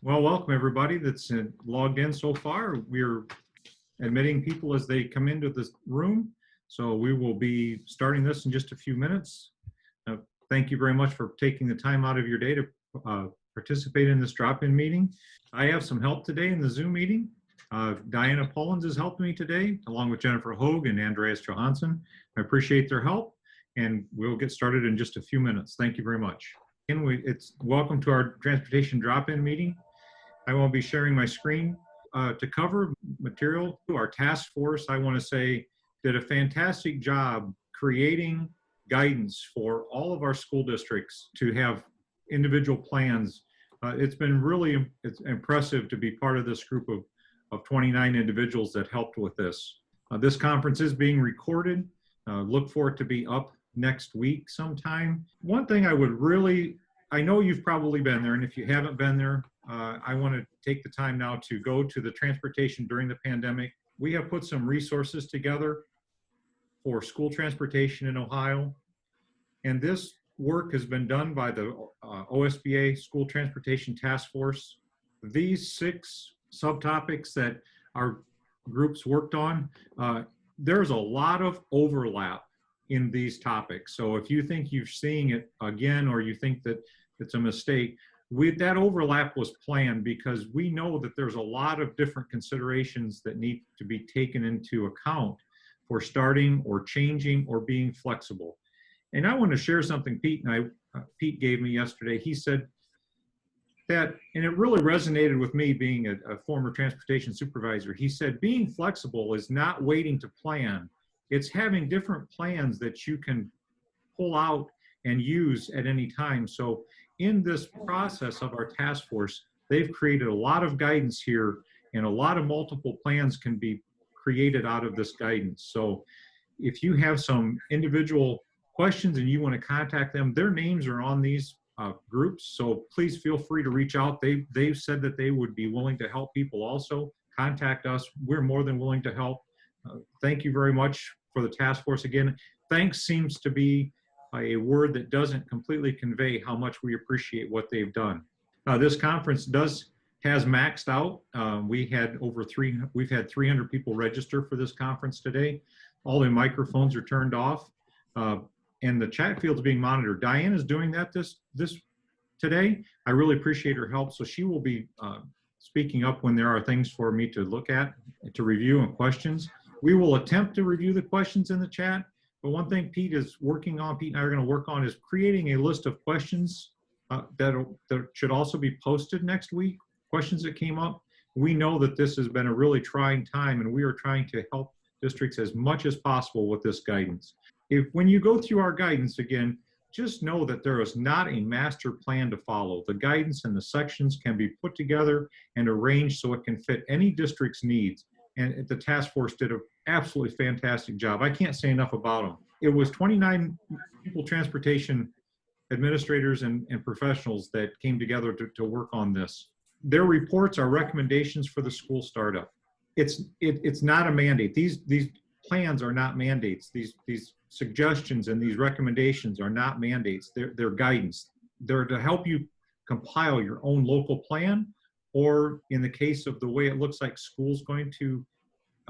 Well, welcome everybody that's logged in so far. We're admitting people as they come into this room. So we will be starting this in just a few minutes. Thank you very much for taking the time out of your day to participate in this drop-in meeting. I have some help today in the Zoom meeting. Diana Pullins is helping me today, along with Jennifer Hogue and Andreas Johansson. I appreciate their help, and we'll get started in just a few minutes. Thank you very much. It's welcome to our transportation drop-in meeting. I will be sharing my screen to cover material. Our task force, I want to say, did a fantastic job creating guidance for all of our school districts to have individual plans. It's been really impressive to be part of this group of 29 individuals that helped with this. This conference is being recorded. Look for it to be up next week sometime. One thing I know you've probably been there, and if you haven't been there, I want to take the time now to go to the transportation during the pandemic. We have put some resources together for school transportation in Ohio, and this work has been done by the OSBA School Transportation Task Force. These 6 subtopics that our groups worked on, there's a lot of overlap in these topics. So if you think you're seeing it again, or you think that it's a mistake, that overlap was planned because we know that there's a lot of different considerations that need to be taken into account for starting or changing or being flexible. And I want to share something Pete gave me yesterday. He said that, and it really resonated with me being a former transportation supervisor. He said, being flexible is not waiting to plan. It's having different plans that you can pull out and use at any time. So in this process of our task force, they've created a lot of guidance here, and a lot of multiple plans can be created out of this guidance. So if you have some individual questions and you want to contact them, their names are on these groups. So please feel free to reach out. They've said that they would be willing to help people also. Contact us. We're more than willing to help. Thank you very much for the task force. Again, thanks seems to be a word that doesn't completely convey how much we appreciate what they've done. This conference has maxed out. We've had 300 people register for this conference today. All the microphones are turned off, and the chat field's being monitored. Diane is doing that this today. I really appreciate her help. So she will be speaking up when there are things for me to look at, to review, and questions. We will attempt to review the questions in the chat. But one thing Pete and I are going to work on is creating a list of questions that should also be posted next week, questions that came up. We know that this has been a really trying time, and we are trying to help districts as much as possible with this guidance. When you go through our guidance again, just know that there is not a master plan to follow. The guidance and the sections can be put together and arranged so it can fit any district's needs. And the task force did an absolutely fantastic job. I can't say enough about them. It was 29 people, transportation administrators and professionals that came together to work on this. Their reports are recommendations for the school startup. It's not a mandate. These plans are not mandates. These suggestions and these recommendations are not mandates. They're guidance. They're to help you compile your own local plan, or in the case of the way it looks like school's going to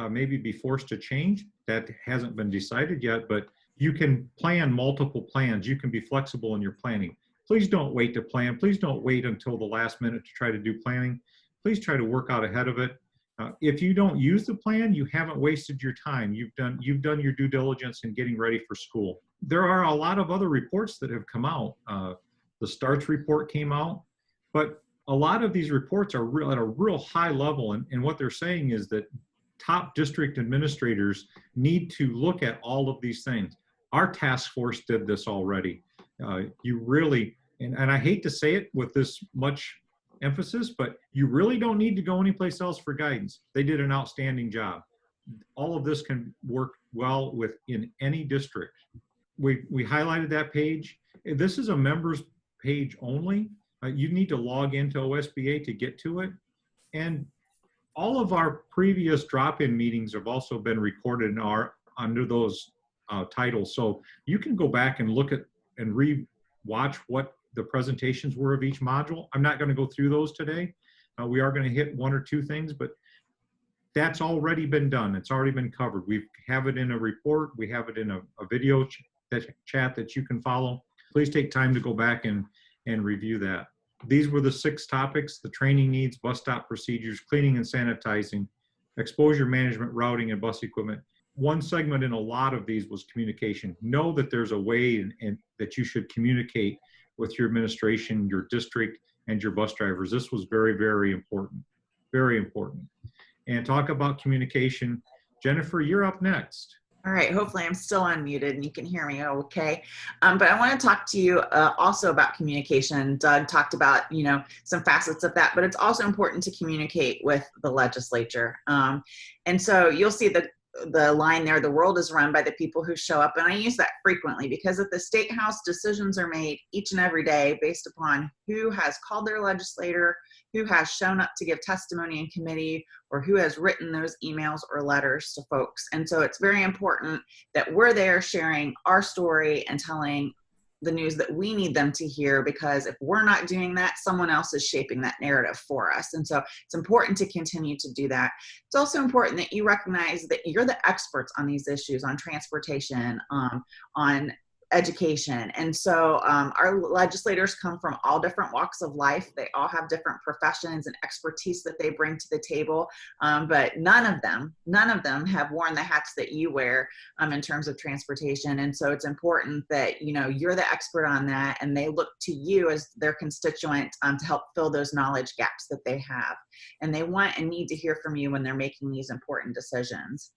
maybe be forced to change, that hasn't been decided yet, but you can plan multiple plans. You can be flexible in your planning. Please don't wait to plan. Please don't wait until the last minute to try to do planning. Please try to work out ahead of it. If you don't use the plan, you haven't wasted your time. You've done your due diligence in getting ready for school. There are a lot of other reports that have come out. The STARTS report came out, but a lot of these reports are at a real high level, and what they're saying is that top district administrators need to look at all of these things. Our task force did this already. You really, and I hate to say it with this much emphasis, but you really don't need to go anyplace else for guidance. They did an outstanding job. All of this can work well within any district. We highlighted that page. This is a members page only. You need to log into OSBA to get to it. And all of our previous drop-in meetings have also been recorded and are under those titles. So you can go back and look at and re-watch what the presentations were of each module. I'm not going to go through those today, We are going to hit one or two things, but that's already been done. It's already been covered. We have it in a report. We have it in a video chat that you can follow. Please take time to go back and review that. These were the 6 topics: the training needs, bus stop procedures, cleaning and sanitizing, exposure management, routing, and bus equipment. One segment in a lot of these was communication. Know that there's a way and that you should communicate with your administration, your district, and your bus drivers. This was very, very important. Very important. And talk about communication. Jennifer, you're up next. All right, hopefully I'm still unmuted and you can hear me okay. But I want to talk to you also about communication. Doug talked about, some facets of that, but it's also important to communicate with the legislature. And so you'll see the line there, the world is run by the people who show up. And I use that frequently because at the State House, decisions are made each and every day based upon who has called their legislator, who has shown up to give testimony in committee, or who has written those emails or letters to folks. And so it's very important that we're there sharing our story and telling the news that we need them to hear, because if we're not doing that, someone else is shaping that narrative for us. And so it's important to continue to do that. It's also important that you recognize that you're the experts on these issues, on transportation, on education. And so our legislators come from all different walks of life. They all have different professions and expertise that they bring to the table. But none of them have worn the hats that you wear in terms of transportation. And so it's important that, you're the expert on that, and they look to you as their constituent to help fill those knowledge gaps that they have. And they want and need to hear from you when they're making these important decisions.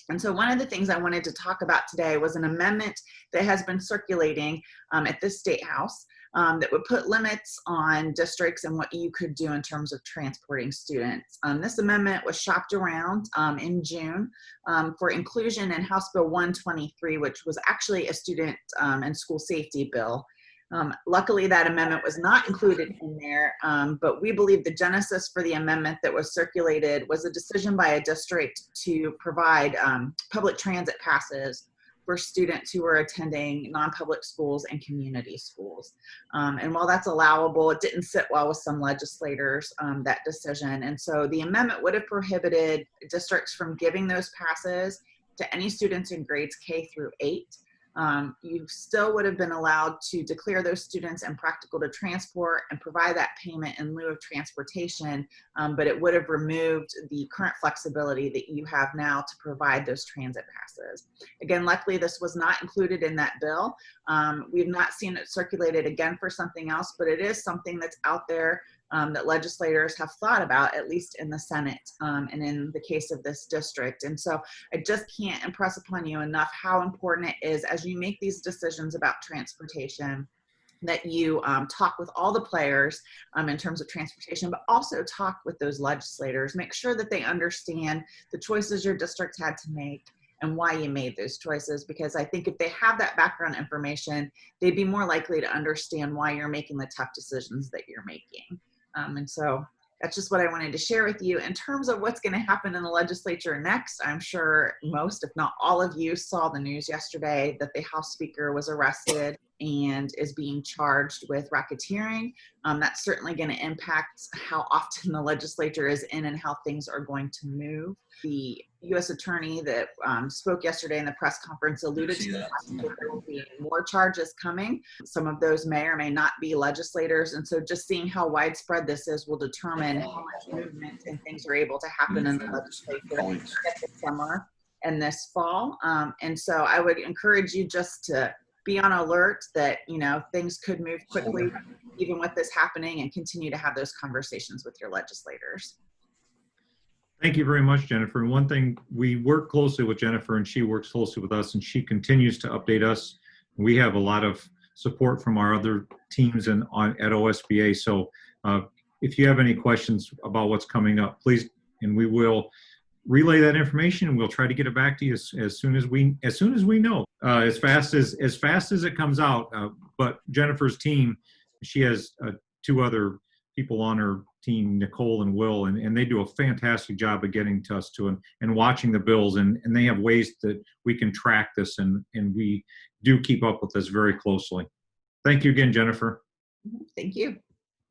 And so one of the things I wanted to talk about today was an amendment that has been circulating at the State House that would put limits on districts and what you could do in terms of transporting students. This amendment was shopped around in June for inclusion in House Bill 123, which was actually a student and school safety bill. Luckily, that amendment was not included in there, but we believe the genesis for the amendment that was circulated was a decision by a district to provide public transit passes for students who were attending non-public schools and community schools. And while that's allowable, it didn't sit well with some legislators, that decision. And so the amendment would have prohibited districts from giving those passes to any students in grades K through 8. You still would have been allowed to declare those students impractical to transport and provide that payment in lieu of transportation, but it would have removed the current flexibility that you have now to provide those transit passes. Again, luckily this was not included in that bill. We've not seen it circulated again for something else, but it is something that's out there that legislators have thought about, at least in the Senate and in the case of this district. And so I just can't impress upon you enough how important it is as you make these decisions about transportation that you talk with all the players in terms of transportation, but also talk with those legislators. Make sure that they understand the choices your district had to make and why you made those choices, because I think if they have that background information, they'd be more likely to understand why you're making the tough decisions that you're making. And so that's just what I wanted to share with you. In terms of what's going to happen in the legislature next, I'm sure most, if not all of you, saw the news yesterday that the House Speaker was arrested and is being charged with racketeering. That's certainly going to impact how often the legislature is in and how things are going to move. The U.S. Attorney that spoke yesterday in the press conference alluded to the fact that there will be more charges coming. Some of those may or may not be legislators. And so just seeing how widespread this is will determine how much movement and things are able to happen in the legislature this summer and this fall. And so I would encourage you just to be on alert that, things could move quickly even with this happening, and continue to have those conversations with your legislators. Thank you very much, Jennifer. And one thing, we work closely with Jennifer and she works closely with us, and she continues to update us. We have a lot of support from our other teams at OSBA. So if you have any questions about what's coming up, please, and we will relay that information, and we'll try to get it back to you as soon as we know, as fast as it comes out. But Jennifer's team, she has 2 other people on her team, Nicole and Will, and they do a fantastic job of getting to us and watching the bills, and they have ways that we can track this, and we do keep up with this very closely. Thank you again, Jennifer. Thank you.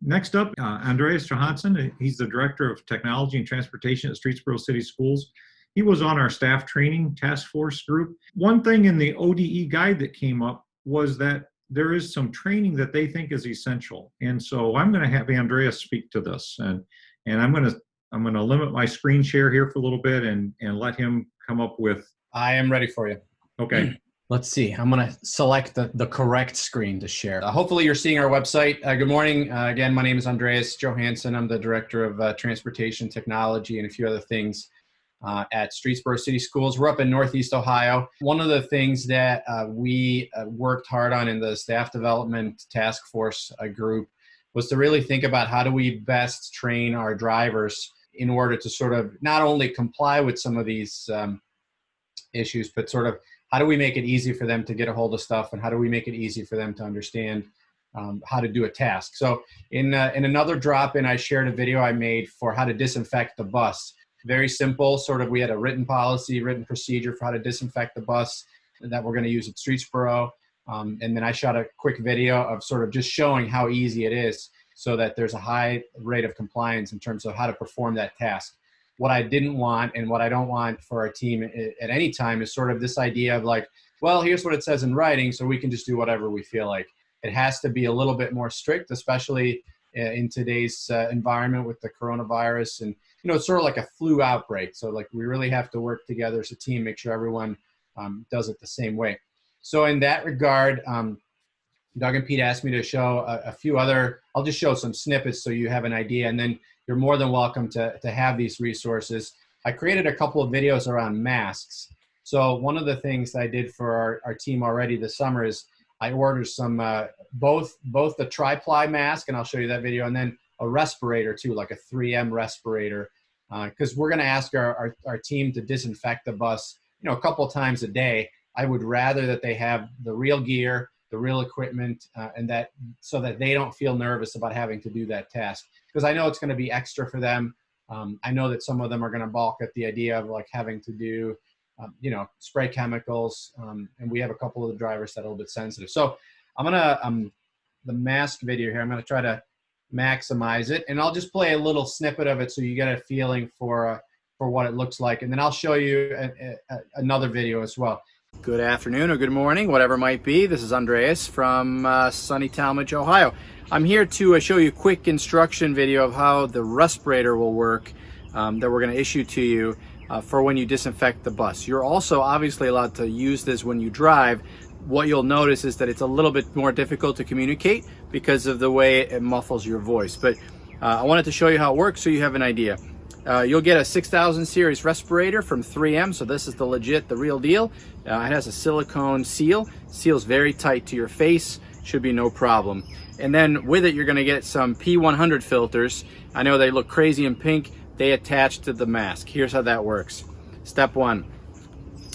Next up, Andreas Johansson. He's the Director of Technology and Transportation at Streetsboro City Schools. He was on our staff training task force group. One thing in the ODE guide that came up was that there is some training that they think is essential. And so I'm going to have Andreas speak to this. And I'm going to limit my screen share here for a little bit and let him come up with. I am ready for you. Okay. Let's see. I'm going to select the correct screen to share. Hopefully you're seeing our website. Good morning. Again, my name is Andreas Johansson. I'm the Director of Transportation Technology and a few other things at Streetsboro City Schools. We're up in Northeast Ohio. One of the things that we worked hard on in the staff development task force group was to really think about how do we best train our drivers in order to sort of not only comply with some of these issues, but sort of how do we make it easy for them to get a hold of stuff, and how do we make it easy for them to understand how to do a task. So in another drop-in, I shared a video I made for how to disinfect the bus. Very simple, sort of, we had a written policy, written procedure for how to disinfect the bus that we're going to use at Streetsboro. And then I shot a quick video of sort of just showing how easy it is so that there's a high rate of compliance in terms of how to perform that task. What I didn't want and what I don't want for our team at any time is sort of this idea of like, well, here's what it says in writing, so we can just do whatever we feel like. It has to be a little bit more strict, especially in today's environment with the coronavirus. And, you know, it's sort of like a flu outbreak. So like we really have to work together as a team, make sure everyone does it the same way. So in that regard, Doug and Pete asked me to show a few other, I'll just show some snippets so you have an idea, and then you're more than welcome to have these resources. I created a couple of videos around masks. So one of the things I did for our team already this summer is I ordered some, both the tri-ply mask, and I'll show you that video, and then a respirator too, like a 3M respirator, because we're gonna ask our team to disinfect the bus, you know, a couple of times a day. I would rather that they have the real gear, the real equipment, and that so that they don't feel nervous about having to do that task. Because I know it's going to be extra for them. I know that some of them are going to balk at the idea of like having to do, you know, spray chemicals. And we have a couple of the drivers that are a little bit sensitive. So I'm going to, the mask video here, I'm going to try to maximize it. And I'll just play a little snippet of it so you get a feeling for what it looks like. And then I'll show you another video as well. Good afternoon or good morning, whatever it might be. This is Andreas from sunny Talmadge, Ohio. I'm here to show you a quick instruction video of how the respirator will work that we're going to issue to you for when you disinfect the bus. You're also obviously allowed to use this when you drive. What you'll notice is that it's a little bit more difficult to communicate because of the way it muffles your voice. But I wanted to show you how it works so you have an idea. You'll get a 6000 series respirator from 3M. So this is the legit, the real deal. It has a silicone seal. Seals very tight to your face. Should be no problem. And then with it, you're going to get some P100 filters. I know they look crazy in pink. They attach to the mask. Here's how that works. Step one,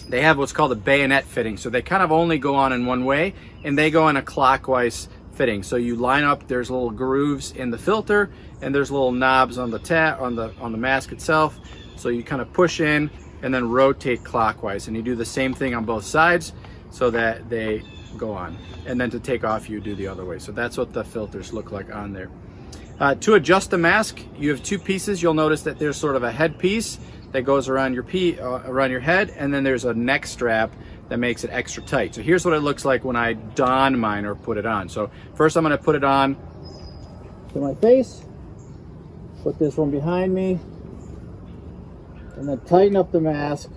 they have what's called a bayonet fitting. So they kind of only go on in one way, and they go in a clockwise fitting. So you line up, there's little grooves in the filter, and there's little knobs on the mask itself. So you kind of push in and then rotate clockwise, and you do the same thing on both sides so that they go on. And then to take off, you do the other way. So that's what the filters look like on there. To adjust the mask, you have two pieces. You'll notice that there's sort of a head piece that goes around your head, and then there's a neck strap that makes it extra tight. So here's what it looks like when I don mine or put it on. So first I'm going to put it on to my face, put this one behind me, and then tighten up the mask.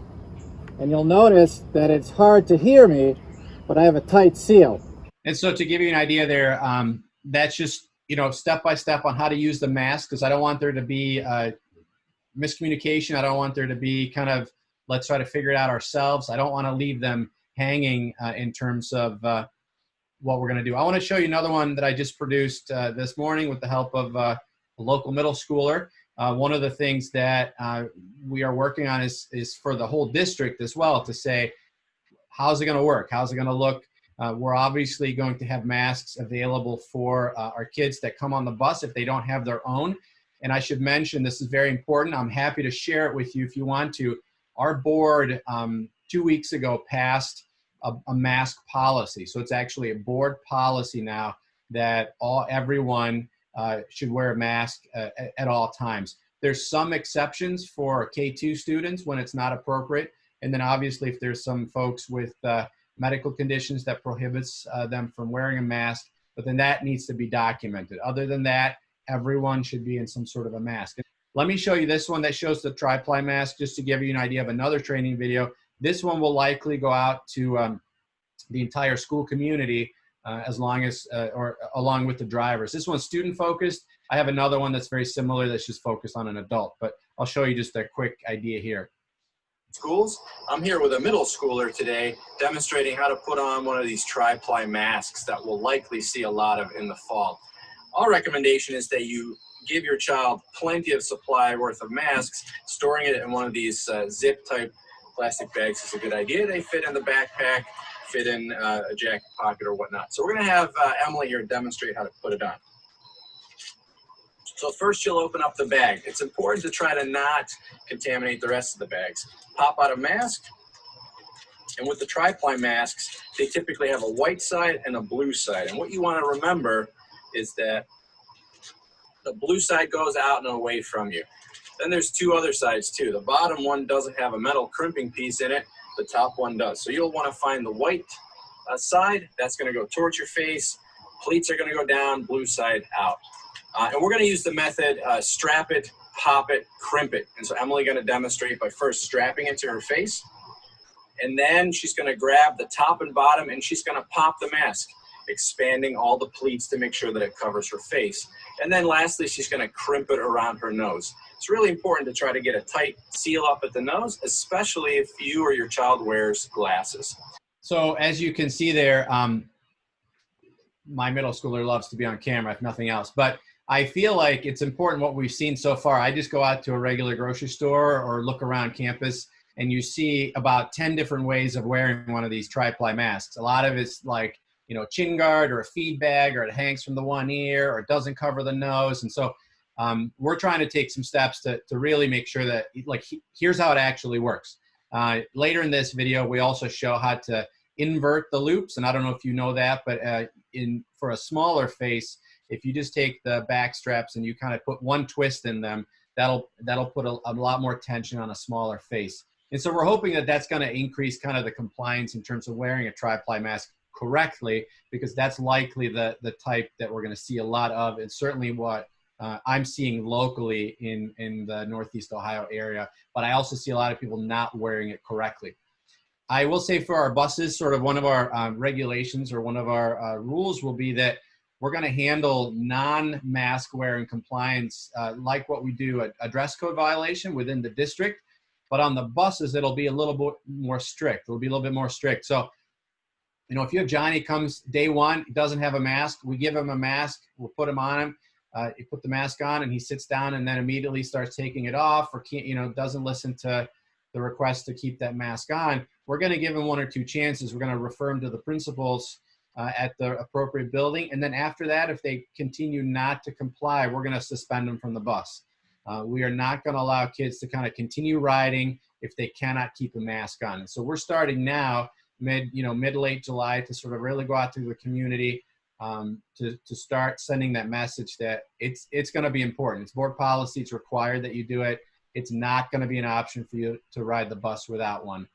And you'll notice that it's hard to hear me, but I have a tight seal. And so to give you an idea there, that's just, you know, step by step on how to use the mask, because I don't want there to be miscommunication. I don't want there to be kind of, let's try to figure it out ourselves. I don't want to leave them hanging in terms of what we're going to do. I want to show you another one that I just produced this morning with the help of a local middle schooler. One of the things that we are working on is for the whole district as well, to say, how's it going to work? How's it going to look? We're obviously going to have masks available for our kids that come on the bus if they don't have their own. And I should mention, this is very important. I'm happy to share it with you if you want to. Our board 2 weeks ago passed a mask policy. So it's actually a board policy now that everyone should wear a mask at all times. There's some exceptions for K2 students when it's not appropriate. And then obviously if there's some folks with medical conditions that prohibits them from wearing a mask, but then that needs to be documented. Other than that, everyone should be in some sort of a mask. Let me show you this one that shows the tri-ply mask, just to give you an idea of another training video. This one will likely go out to the entire school community as long as, or along with the drivers. This one's student focused. I have another one that's very similar that's just focused on an adult, but I'll show you just a quick idea here. Schools. I'm here with a middle schooler today demonstrating how to put on one of these tri-ply masks that we'll likely see a lot of in the fall. Our recommendation is that you give your child plenty of supply worth of masks. Storing it in one of these zip type plastic bags is a good idea. They fit in the backpack, fit in a jacket pocket or whatnot. So we're going to have Emily here demonstrate how to put it on. So first you'll open up the bag. It's important to try to not contaminate the rest of the bags. Pop out a mask, and with the tri-ply masks, they typically have a white side and a blue side. And what you want to remember is that the blue side goes out and away from you. Then there's two other sides too. The bottom one doesn't have a metal crimping piece in it. The top one does. So you'll want to find the white side. That's going to go towards your face. Pleats are going to go down, blue side out. And we're going to use the method strap it, pop it, crimp it. And so Emily's going to demonstrate by first strapping it to her face. And then she's going to grab the top and bottom and she's going to pop the mask, expanding all the pleats to make sure that it covers her face. And then lastly, she's going to crimp it around her nose. It's really important to try to get a tight seal up at the nose, especially if you or your child wears glasses. So as you can see there, my middle schooler loves to be on camera, if nothing else. But I feel like it's important what we've seen so far. I just go out to a regular grocery store or look around campus, and you see about 10 different ways of wearing one of these tri-ply masks. A lot of it's like, you know, chin guard or a feed bag, or it hangs from the one ear, or it doesn't cover the nose. And so we're trying to take some steps to really make sure that, like, here's how it actually works. Later in this video, we also show how to invert the loops. And I don't know if you know that, but for a smaller face, if you just take the back straps and you kind of put one twist in them, that'll put a lot more tension on a smaller face. And so we're hoping that that's going to increase kind of the compliance in terms of wearing a tri-ply mask correctly, because that's likely the type that we're going to see a lot of, and certainly what I'm seeing locally in the Northeast Ohio area. But I also see a lot of people not wearing it correctly. I will say for our buses, sort of one of our regulations or one of our rules will be that we're going to handle non-mask wearing compliance like what we do a dress code violation within the district. But on the buses, it'll be a little bit more strict. It'll be a little bit more strict. So, you know, if you have Johnny comes day one, he doesn't have a mask, we give him a mask, we'll put him on him. You put the mask on and he sits down and then immediately starts taking it off, or can't, you know, doesn't listen to the request to keep that mask on. We're going to give him one or two chances. We're going to refer him to the principals at the appropriate building. And then after that, if they continue not to comply, we're going to suspend them from the bus. We are not going to allow kids to kind of continue riding if they cannot keep a mask on. And so we're starting now, mid to late July, to sort of really go out to the community to start sending that message that it's going to be important. It's board policy. It's required that you do it. It's not going to be an option for you to ride the bus without one.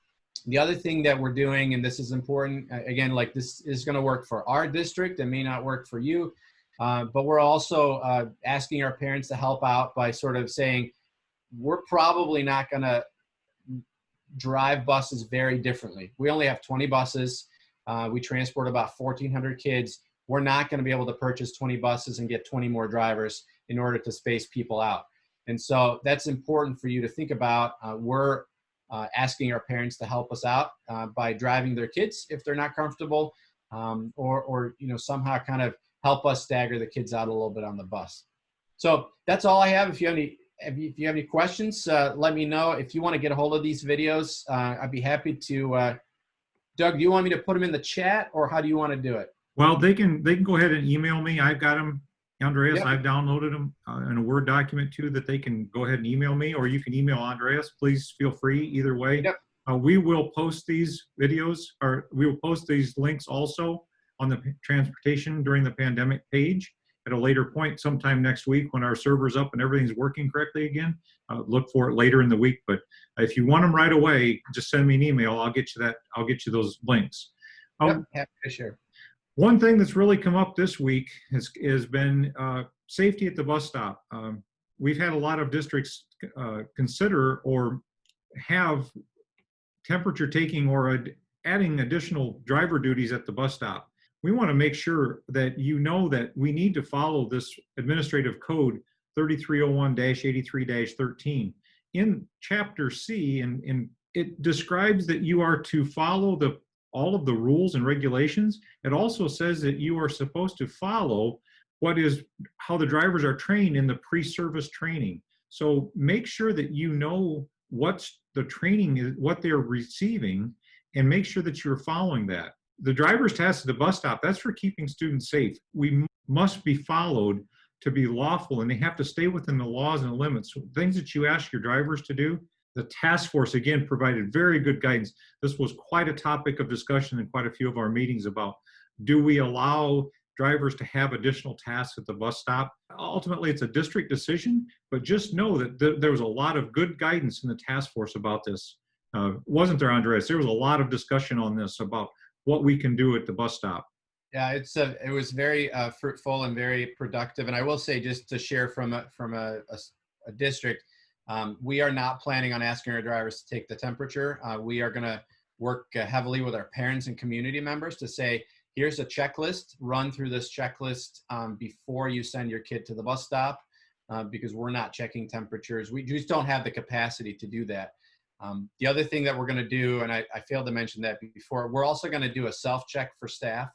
The other thing that we're doing, and this is important, again, like this is going to work for our district and may not work for you, but we're also asking our parents to help out by sort of saying, we're probably not going to drive buses very differently. We only have 20 buses. We transport about 1,400 kids. We're not going to be able to purchase 20 buses and get 20 more drivers in order to space people out. And so that's important for you to think about. We're asking our parents to help us out by driving their kids if they're not comfortable, or you know, somehow kind of help us stagger the kids out a little bit on the bus. So that's all I have. If you have any questions, let me know. If you want to get a hold of these videos, I'd be happy to. Doug, do you want me to put them in the chat, or how do you want to do it? Well, they can go ahead and email me. I've got them, Andreas. Yep. I've downloaded them in a Word document too, that they can go ahead and email me, or you can email Andreas. Please feel free either way. Yep. We will post these videos, or we will post these links also on the transportation during the pandemic page. at a later point, sometime next week when our server's up and everything's working correctly again. Look for it later in the week. But if you want them right away, just send me an email. I'll get you that. I'll get you those links. Yep, happy to share. One thing that's really come up this week has been safety at the bus stop. We've had a lot of districts consider or have temperature taking or adding additional driver duties at the bus stop. We want to make sure that you know that we need to follow this administrative code 3301-83-13. In Chapter C, and it describes that you are to follow all of the rules and regulations. It also says that you are supposed to follow how the drivers are trained in the pre-service training. So make sure that you know what's the training is, what they're receiving, and make sure that you're following that. The driver's test at the bus stop, that's for keeping students safe. We must be followed to be lawful, and they have to stay within the laws and the limits. So things that you ask your drivers to do, the task force, again, provided very good guidance. This was quite a topic of discussion in quite a few of our meetings about, do we allow drivers to have additional tasks at the bus stop? Ultimately, it's a district decision, but just know that there was a lot of good guidance in the task force about this. Wasn't there, Andreas? There was a lot of discussion on this about what we can do at the bus stop. Yeah, it was very fruitful and very productive. And I will say, just to share from a district, we are not planning on asking our drivers to take the temperature. We are going to work heavily with our parents and community members to say, here's a checklist, run through this checklist before you send your kid to the bus stop, because we're not checking temperatures. We just don't have the capacity to do that. The other thing that we're going to do, and I failed to mention that before, we're also going to do a self-check for staff,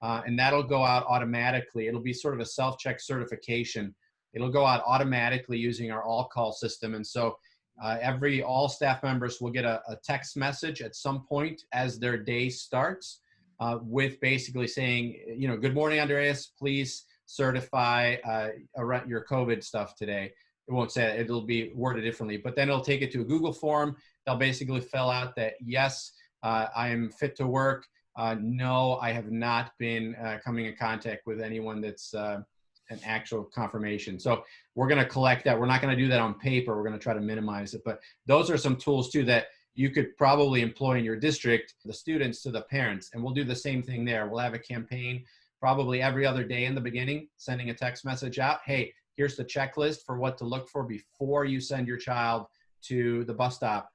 and that'll go out automatically. It'll be sort of a self-check certification. It'll go out automatically using our all-call system. And so all staff members will get a text message at some point as their day starts, with basically saying, good morning, Andreas, please certify your COVID stuff today. It won't say it, it'll be worded differently, but then it'll take it to a Google form. They'll basically fill out that, yes, I am fit to work. No, I have not been coming in contact with anyone that's an actual confirmation. So we're going to collect that. We're not going to do that on paper. We're going to try to minimize it, but those are some tools too that you could probably employ in your district, the students to the parents, and we'll do the same thing there. We'll have a campaign probably every other day in the beginning, sending a text message out. Hey, here's the checklist for what to look for before you send your child to the bus stop.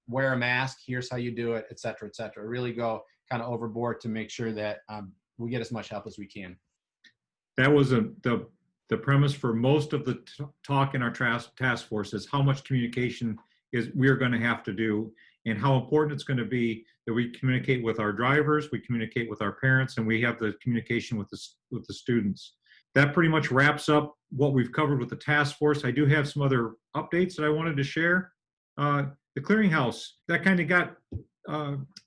Wear a mask. Here's how you do it, et cetera, et cetera. Really go kind of overboard to make sure that we get as much help as we can. That was the premise for most of the talk in our task force, is how much communication we're going to have to do, and how important it's going to be that we communicate with our drivers, we communicate with our parents, and we have the communication with the students. That pretty much wraps up what we've covered with the task force. I do have some other updates that I wanted to share. The clearinghouse, that kind of got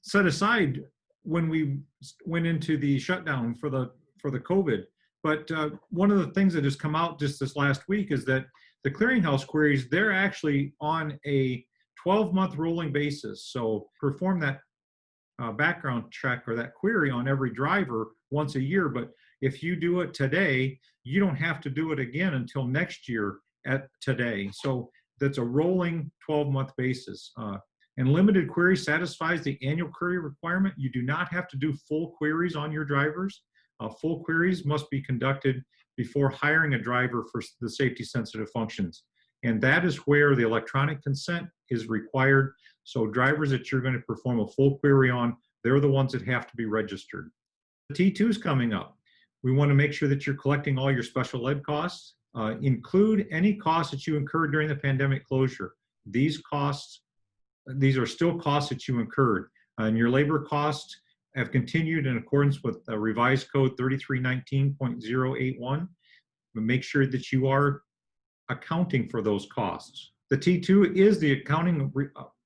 set aside when we went into the shutdown for the COVID. But one of the things that has come out just this last week is that the clearinghouse queries, they're actually on a 12-month rolling basis. So perform that background check or that query on every driver once a year. But if you do it today, you don't have to do it again until next year at today. So that's a rolling 12-month basis. And limited query satisfies the annual query requirement. You do not have to do full queries on your drivers. Full queries must be conducted before hiring a driver for the safety sensitive functions. And that is where the electronic consent is required. So drivers that you're going to perform a full query on, they're the ones that have to be registered. The T2 is coming up. We want to make sure that you're collecting all your special ed costs. Include any costs that you incurred during the pandemic closure. These are still costs that you incurred. And your labor costs have continued in accordance with revised code 3319.081. Make sure that you are accounting for those costs. The T2 is the accounting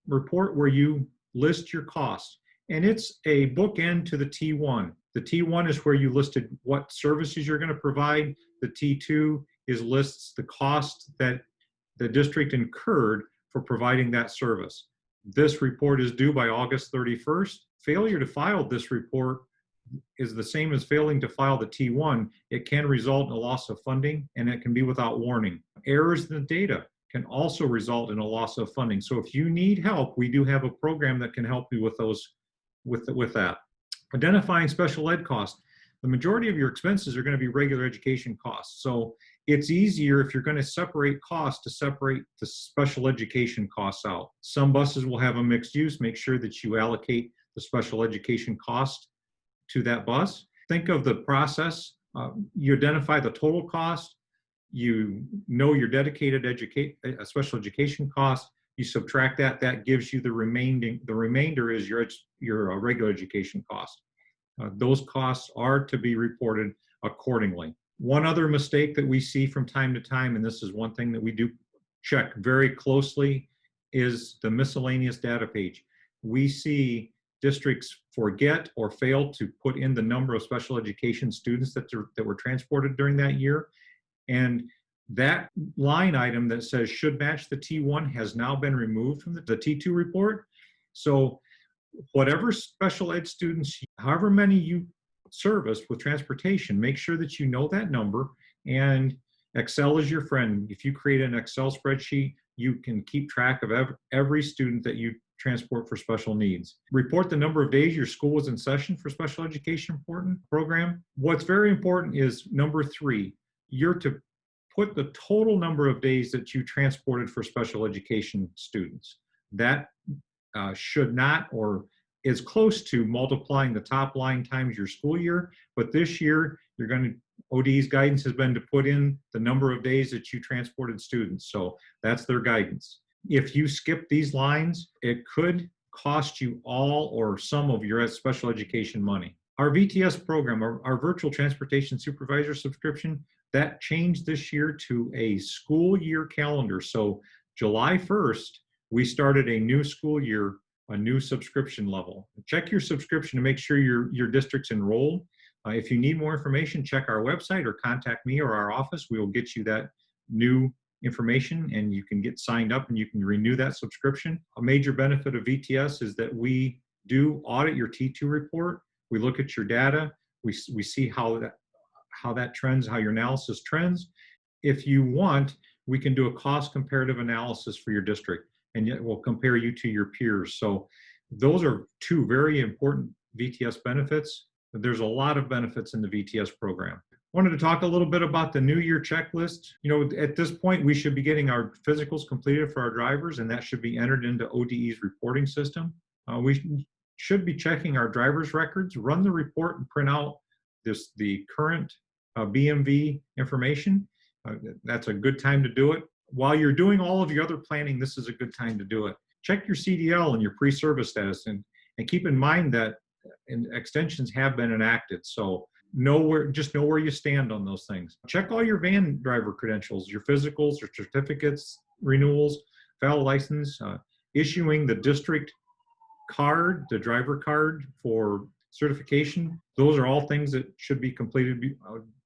report where you list your costs, and it's a bookend to the T1. The T1 is where you listed what services you're going to provide. The T2 lists the cost that the district incurred for providing that service. This report is due by August 31st. Failure to file this report is the same as failing to file the T1. It can result in a loss of funding, and it can be without warning. Errors in the data can also result in a loss of funding. So if you need help, we do have a program that can help you with those, with that. Identifying special ed costs. The majority of your expenses are going to be regular education costs. So it's easier if you're going to separate costs to separate the special education costs out. Some buses will have a mixed use. Make sure that you allocate the special education cost to that bus. Think of the process. You identify the total cost. You know your dedicated special education cost. You subtract that. That gives you the remaining. The remainder is your regular education cost. Those costs are to be reported accordingly. One other mistake that we see from time to time, and this is one thing that we do check very closely, is the miscellaneous data page. We see districts forget or fail to put in the number of special education students that were transported during that year. And that line item that says should match the T1 has now been removed from the T2 report. So whatever special ed students, however many you service with transportation, make sure that you know that number. And Excel is your friend. If you create an Excel spreadsheet, you can keep track of every student that you transport for special needs. Report the number of days your school was in session for special education program. What's very important is number 3, you're to put the total number of days that you transported for special education students. That should not, or is close to, multiplying the top line times your school year. But this year, you're going to, ODE's guidance has been to put in the number of days that you transported students. So that's their guidance. If you skip these lines, it could cost you all or some of your special education money. Our VTS program, our virtual transportation supervisor subscription, that changed this year to a school year calendar. So July 1st, we started a new school year, a new subscription level. Check your subscription to make sure your district's enrolled. If you need more information, check our website or contact me or our office. We will get you that new information and you can get signed up and you can renew that subscription. A major benefit of VTS is that we do audit your T2 report. We look at your data. We see how that trends, how your analysis trends. If you want, we can do a cost comparative analysis for your district, and yet we'll compare you to your peers. So those are 2 very important VTS benefits. There's a lot of benefits in the VTS program. Wanted to talk a little bit about the New Year checklist. You know, at this point, we should be getting our physicals completed for our drivers, and that should be entered into ODE's reporting system. We should be checking our driver's records, run the report, and print out the current BMV information. That's a good time to do it. While you're doing all of your other planning, this is a good time to do it. Check your CDL and your pre-service status, and keep in mind that extensions have been enacted. So just know where you stand on those things. Check all your van driver credentials, your physicals, your certificates, renewals, valid license, issuing the district card, the driver card for certification. Those are all things that should be completed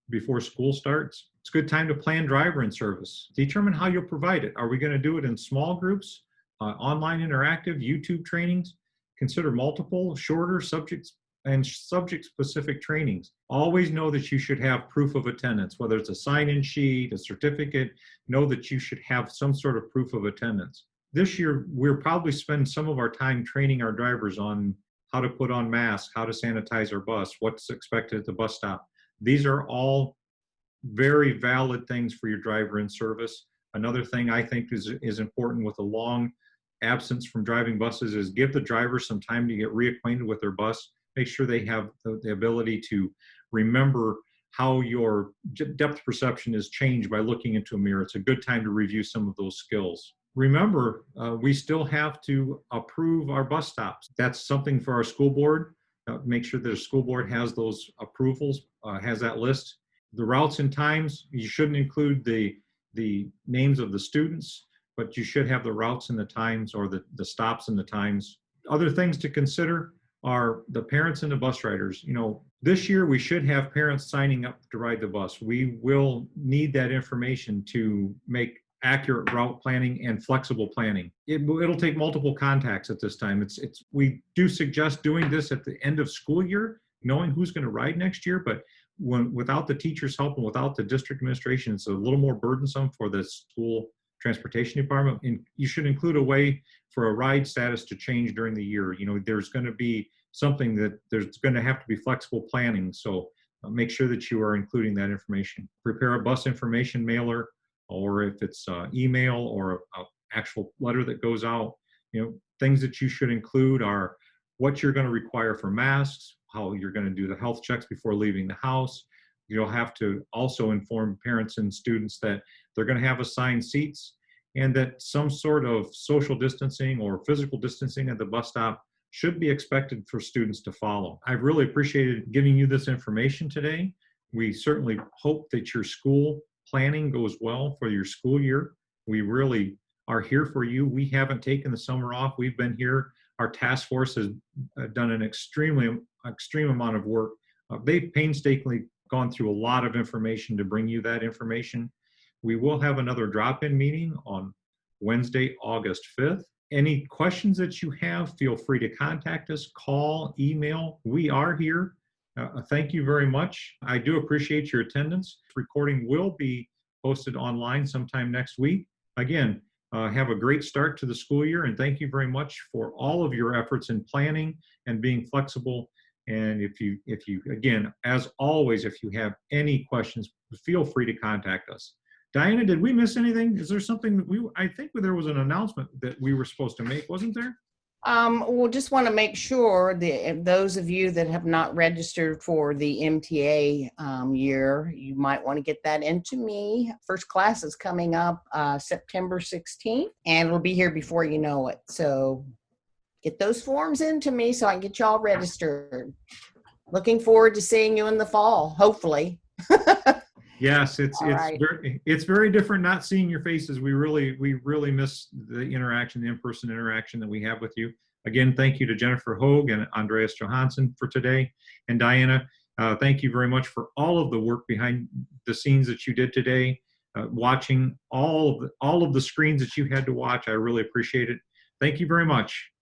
before school starts. It's a good time to plan driver in service. Determine how you'll provide it. Are we going to do it in small groups, online interactive, YouTube trainings? Consider multiple, shorter subject-specific trainings. Always know that you should have proof of attendance, whether it's a sign-in sheet, a certificate. Know that you should have some sort of proof of attendance. This year, we'll probably spend some of our time training our drivers on how to put on masks, how to sanitize our bus, what's expected at the bus stop. These are all very valid things for your driver in service. Another thing I think is important with a long absence from driving buses is give the driver some time to get reacquainted with their bus. Make sure they have the ability to remember how your depth perception is changed by looking into a mirror. It's a good time to review some of those skills. Remember, we still have to approve our bus stops. That's something for our school board. Make sure that the school board has those approvals, has that list. The routes and times, you shouldn't include the names of the students, but you should have the routes and the times, or the stops and the times. Other things to consider are the parents and the bus riders. You know, this year we should have parents signing up to ride the bus. We will need that information to make accurate route planning and flexible planning. It'll take multiple contacts at this time. We do suggest doing this at the end of school year knowing who's going to ride next year, but without the teachers' help and without the district administration, it's a little more burdensome for the school transportation department. And you should include a way for a ride status to change during the year. There's going to be something that there's going to have to be flexible planning. So make sure that you are including that information. Prepare a bus information mailer, or if it's email or a actual letter that goes out. Things that you should include are what you're going to require for masks, how you're going to do the health checks before leaving the house. You'll have to also inform parents and students that they're going to have assigned seats and that some sort of social distancing or physical distancing at the bus stop should be expected for students to follow. I've really appreciated giving you this information today. We certainly hope that your school planning goes well for your school year. We really are here for you. We haven't taken the summer off. We've been here. Our task force has done an extreme amount of work. They've painstakingly gone through a lot of information to bring you that information. We will have another drop-in meeting on Wednesday, August 5th. Any questions that you have, feel free to contact us, call, email. We are here. Thank you very much. I do appreciate your attendance. Recording will be posted online sometime next week. Again, have a great start to the school year, and thank you very much for all of your efforts in planning and being flexible. And if you again, as always, if you have any questions, feel free to contact us. Diana, did we miss anything? Is there something that I think there was an announcement that we were supposed to make, wasn't there? We'll just want to make sure that those of you that have not registered for the MTA year, you might want to get that into me. First class is coming up September 16th, and it'll be here before you know it. So get those forms into me so I can get y'all registered. Looking forward to seeing you in the fall, hopefully. Yes, it's right. It's very different not seeing your faces. We really miss the interaction, the in-person interaction that we have with you. Again, thank you to Jennifer Hoag and Andreas Johansson for today. And Diana, thank you very much for all of the work behind the scenes that you did today. Watching all of the screens that you had to watch, I really appreciate it. Thank you very much.